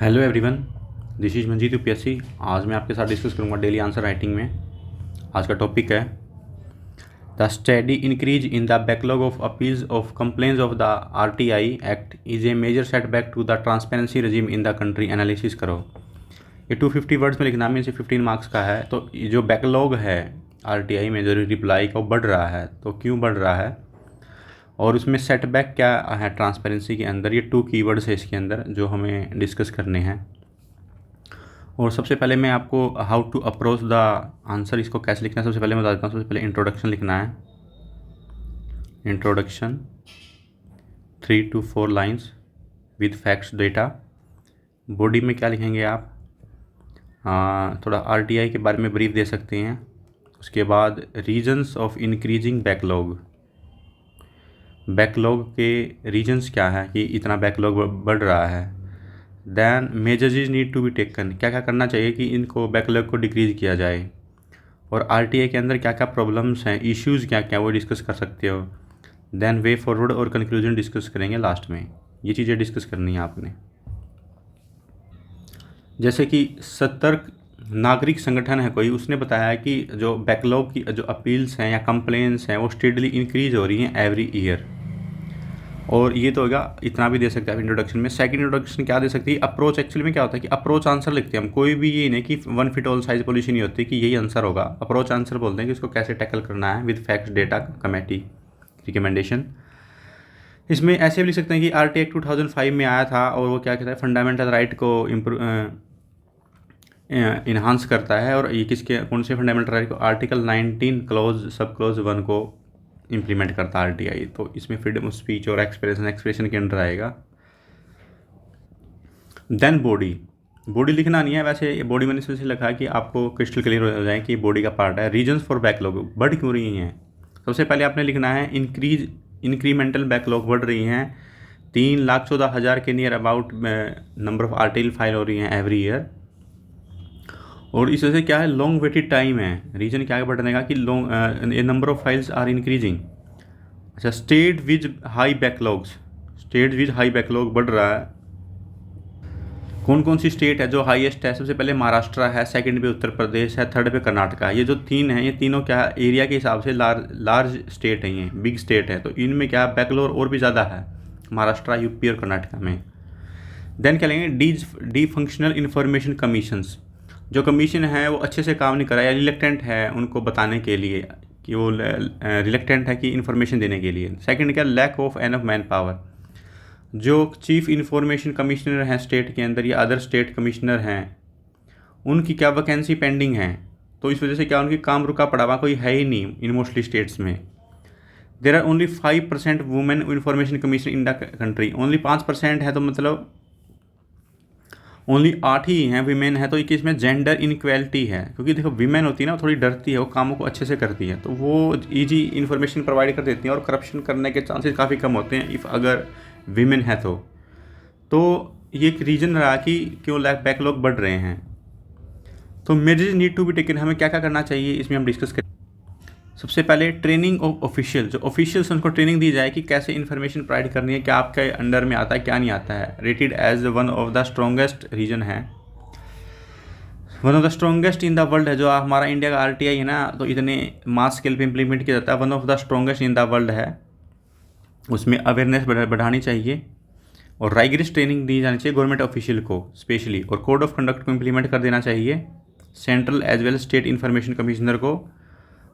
Hello everyone, this is Manjeet UPSC. आज मैं आपके साथ डिस्कस करूंगा डेली आंसर राइटिंग में। आज का टॉपिक है the study increase in the backlog of appeals of complaints of the RTI act is a major setback to the transparency regime in the country. Analysis करो। ये 250 words में लिखना है, इनसे 15 मार्क्स का है। तो ये जो बैकलॉग है आरटीआई में जो रिप्लाई का वो बढ़ रहा है, तो क्यों बढ़ रहा है और उसमें सेटबैक क्या है ट्रांसपेरेंसी के अंदर। ये 2 कीवर्ड्स है इसके अंदर जो हमें डिस्कस करने हैं। और सबसे पहले मैं आपको how to approach the answer, इसको कैसे लिखना है सबसे पहले मैं बता देता हूँ। सबसे पहले इंट्रोडक्शन लिखना है। Introduction 3 to 4 lines with facts data. Body में क्या लिखेंगे आप, थोड़ा आरटीआई के बारे में ब्रीफ दे सकते हैं। उसके बाद reasons of increasing backlog, backlog के रीजन्स क्या है कि इतना बैकलॉग बढ़ रहा है। Then measures need to be taken, क्या क्या करना चाहिए कि इनको बैकलॉग को डिक्रीज़ किया जाए। और आरटीआई के अंदर क्या क्या प्रॉब्लम्स हैं, इश्यूज़ क्या क्या, वो डिस्कस कर सकते हो। दैन वे फॉरवर्ड और कंक्लूजन डिस्कस करेंगे लास्ट में। ये चीज़ें डिस्कस करनी है आपने। जैसे कि सतर्क नागरिक संगठन है कोई, उसने बताया कि जो बैकलॉग की जो अपील्स हैं या कंप्लेंट्स हैं वो स्टेडली इंक्रीज हो रही हैं एवरी ईयर। और ये तो होगा, इतना भी दे सकते हैं आप इंट्रोडक्शन में। सेकंड इंट्रोडक्शन क्या दे सकती है, अप्रोच। एक्चुअली में क्या होता है कि अप्रोच आंसर लिखते हैं हम, कोई भी ये नहीं कि one fit all size policy नहीं होती कि यही आंसर होगा। अप्रोच आंसर बोलते हैं कि इसको कैसे टैकल करना है with facts data committee recommendation. इसमें ऐसे भी लिख सकते हैं कि आरटी एक्ट 2005 में आया था और वो क्या कहता है फंडामेंटल राइट को इन्हांस करता है। और ये किसके कौन से फंडामेंटल राइट को, आर्टिकल 19 क्लोज सब क्लोज 1 को इम्प्लीमेंट करता है आरटीआई। तो इसमें फ्रीडम ऑफ स्पीच और एक्सप्रेशन के अंडर आएगा। देन बॉडी लिखना नहीं है, वैसे ये बॉडी मैंने इसलिए लिखा है कि आपको क्रिस्टल क्लियर हो जाए कि बॉडी का पार्ट है। रीजन्स फॉर बैकलॉग, बढ़ क्यों रही हैं। सबसे पहले आपने लिखना है इंक्रीमेंटल बैकलॉग बढ़ रही हैं। 3,14,000 के near about number of RTI file हो रही हैं एवरी ईयर। और इस वजह से क्या है, लॉन्ग वेटेड टाइम है। रीजन क्या है बढ़ने का कि number of files are increasing. अच्छा, state with high backlogs, state with high backlog बढ़ रहा है। कौन कौन सी स्टेट है जो हाईएस्ट है, सबसे पहले महाराष्ट्र है, सेकंड पे उत्तर प्रदेश है, थर्ड पे कर्नाटक है। ये जो 3 हैं, ये तीनों क्या है एरिया के हिसाब से लार्ज स्टेट है, ये बिग स्टेट है। तो इनमें क्या बैकलॉग और भी ज़्यादा है महाराष्ट्र, यूपी और कर्नाटक में। देन क्या लेंगे, डी फंक्शनल इंफॉर्मेशन कमीशंस, जो कमीशन है वो अच्छे से काम नहीं कर रहा है, रिलेक्टेंट है उनको बताने के लिए कि वो रिलेक्टेंट है कि इन्फॉर्मेशन देने के लिए। सेकंड क्या, lack of enough man power, जो चीफ इंफॉर्मेशन कमिश्नर हैं स्टेट के अंदर या अदर स्टेट कमिश्नर हैं उनकी क्या वैकेंसी पेंडिंग है। तो इस वजह से क्या उनकी काम रुका पड़ा हुआ, कोई है ही नहीं इन मोस्टली स्टेट्स में। There are only 5% women information commission in the country, only 5% है। तो मतलब ओनली 8 ही हैं वीमेन है। तो एक इसमें जेंडर इनक्वेलिटी है, क्योंकि देखो वीमेन होती है ना, वो थोड़ी डरती है, वो कामों को अच्छे से करती है, तो वो इजी इन्फॉर्मेशन प्रोवाइड कर देती हैं और करप्शन करने के चांसेस काफ़ी कम होते हैं इफ़ अगर वीमेन है तो ये एक रीज़न रहा कि क्यों बैकलॉग बढ़ रहे हैं। तो measures need to be taken, हमें क्या क्या करना चाहिए इसमें हम डिस्कस करें। सबसे पहले ट्रेनिंग ऑफ ऑफिशियल, जो ऑफिशियल्स उनको ट्रेनिंग दी जाए कि कैसे इन्फॉर्मेशन प्रोवाइड करनी है, क्या आपके अंडर में आता है क्या नहीं आता है। Rated as one of the strongest reason है, one of the strongest in the world है। जो हमारा इंडिया का आरटीआई है ना, तो इतने मास स्केल पे इम्प्लीमेंट किया जाता है, one of the strongest in the world है। उसमें अवेयरनेस बढ़ानी चाहिए और राइगरस ट्रेनिंग दी जानी चाहिए गवर्नमेंट ऑफिशियल को स्पेशली। और कोड ऑफ कंडक्ट को इम्प्लीमेंट कर देना चाहिए central as well state information commissioner को।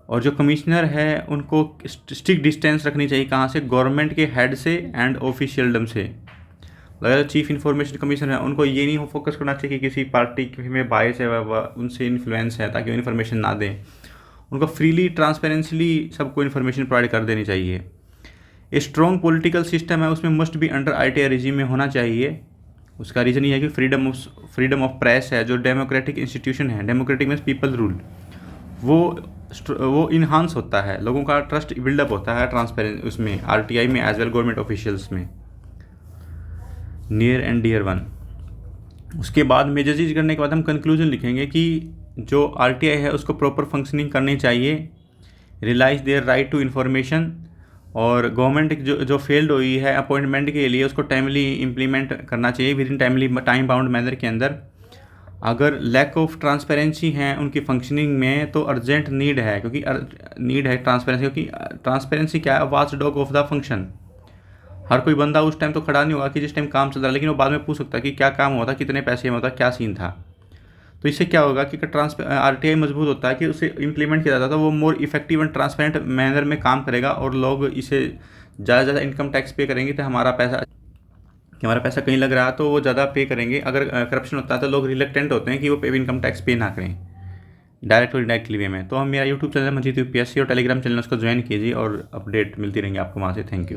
और जो कमिश्नर है उनको स्ट्रिक्ट डिस्टेंस रखनी चाहिए, कहाँ से, गवर्नमेंट के हेड से एंड ऑफिशियलडम से। अगर चीफ इन्फॉर्मेशन कमिश्नर है उनको ये नहीं फोकस करना चाहिए कि किसी पार्टी में बायस है उनसे इन्फ्लुएंस है ताकि वो इन्फॉर्मेशन ना दें। उनको फ्रीली ट्रांसपेरेंसली सबको इन्फॉर्मेशन प्रोवाइड कर देनी चाहिए। ए स्ट्रॉन्ग पॉलिटिकल सिस्टम है, उसमें मस्ट भी अंडर आरटीआई रेजिम में होना चाहिए। उसका रीज़न ये है कि फ्रीडम ऑफ प्रेस है, जो डेमोक्रेटिक इंस्टीट्यूशन है, डेमोक्रेटिक मीन्स पीपल रूल, वो इन्हांस होता है, लोगों का ट्रस्ट बिल्डअप होता है ट्रांसपेरेंट उसमें आरटीआई में एज वेल गवर्नमेंट ऑफिशियल्स में। Near and dear one. उसके बाद मेजर्स करने के बाद हम कंक्लूजन लिखेंगे कि जो आरटीआई है उसको प्रॉपर फंक्शनिंग करनी चाहिए, realise their right to information, और गवर्नमेंट जो फेल्ड हुई है अपॉइंटमेंट के लिए उसको टाइमली इम्प्लीमेंट करना चाहिए with in timely time bound manner के अंदर। अगर लैक ऑफ ट्रांसपेरेंसी है उनकी फंक्शनिंग में तो अर्जेंट नीड है, क्योंकि नीड है ट्रांसपेरेंसी, क्योंकि ट्रांसपेरेंसी क्या है, watchdog of the function. हर कोई बंदा उस टाइम तो खड़ा नहीं होगा कि जिस टाइम काम चल रहा है, लेकिन वो बाद में पूछ सकता है कि क्या काम हुआ था, कितने पैसे में होता, क्या सीन था। तो इससे क्या होगा कि RTI मजबूत होता है कि उसे इम्प्लीमेंट किया जाता है तो वो more effective and transparent manner में काम करेगा और लोग इसे ज़्यादा से ज़्यादा इनकम टैक्स पे करेंगे। तो हमारा पैसा कहीं लग रहा है तो वो ज़्यादा पे करेंगे। अगर करप्शन होता है तो लोग रिलेक्टेंट होते हैं कि वो इनकम टैक्स पे ना करें डायरेक्ट और इनडायरेक्टली वे में। तो हम मेरा यूट्यूब चैनल मंजीत UPSC और टेलीग्राम चैनल उसको ज्वाइन कीजिए और अपडेट मिलती रहेंगी आपको वहाँ से। Thank you.